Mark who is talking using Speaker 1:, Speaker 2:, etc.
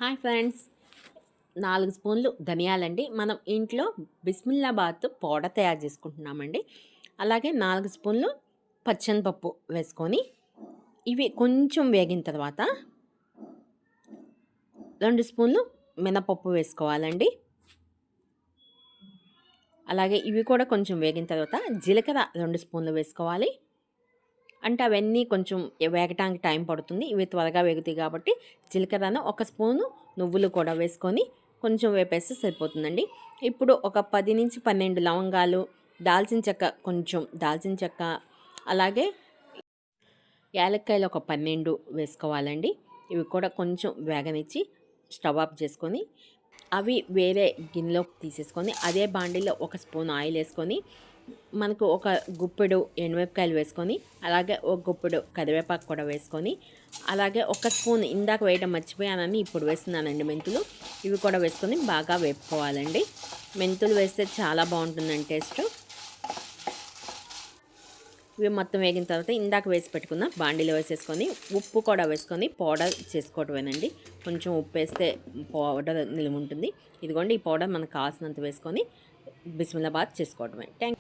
Speaker 1: Hi friends, 4 స్పూన్లు ధనియాలండి. మనం ఇంట్లో బిస్మిల్లాబాద్ పౌడర్ తయారు చేసుకుంటున్నామండి. అలాగే 4 స్పూన్లు పచ్చనిపప్పు వేసుకొని ఇవి కొంచెం వేగిన తర్వాత 2 స్పూన్లు మినపప్పు వేసుకోవాలండి. అలాగే ఇవి కూడా కొంచెం వేగిన తర్వాత జీలకర్ర 2 స్పూన్లు వేసుకోవాలి. అంటే అవన్నీ కొంచెం వేగటానికి టైం పడుతుంది. ఇవి త్వరగా వేగుతాయి కాబట్టి జీలకర్రను 1 స్పూను నువ్వులు కూడా వేసుకొని కొంచెం వేపేస్తే సరిపోతుందండి. ఇప్పుడు ఒక 10 నుంచి 12 లవంగాలు, దాల్చిన చెక్క కొంచెం దాల్చిన చెక్క, అలాగే యాలక్కాయలు ఒక 12 వేసుకోవాలండి. ఇవి కూడా కొంచెం వేగనిచ్చి స్టవ్ ఆఫ్ చేసుకొని అవి వేరే గిన్నెలోకి తీసేసుకొని అదే బాండీలో 1 స్పూన్ ఆయిల్ వేసుకొని మనకు ఒక గుప్పెడు ఎండుమిరపకాయలు వేసుకొని అలాగే ఒక గుప్పెడు కరివేపాకు కూడా వేసుకొని అలాగే 1 స్పూన్ ఇందాక వేయడం మర్చిపోయానని ఇప్పుడు వేస్తున్నానండి మెంతులు. ఇవి కూడా వేసుకొని బాగా వేపుకోవాలండి. మెంతులు వేస్తే చాలా బాగుంటుందండి టేస్ట్. ఇవి మొత్తం వేగిన తర్వాత ఇందాక వేసి పెట్టుకున్న బాండీలో వేసేసుకొని ఉప్పు కూడా వేసుకొని పౌడర్ చేసుకోవటమేనండి. కొంచెం ఉప్పు వేస్తే పౌడర్ నిలువ ఉంటుంది. ఇదిగోండి, ఈ పౌడర్ మనకు కావాల్సినంత వేసుకొని బిస్మిల్లాబాద్ చేసుకోవటమే. థ్యాంక్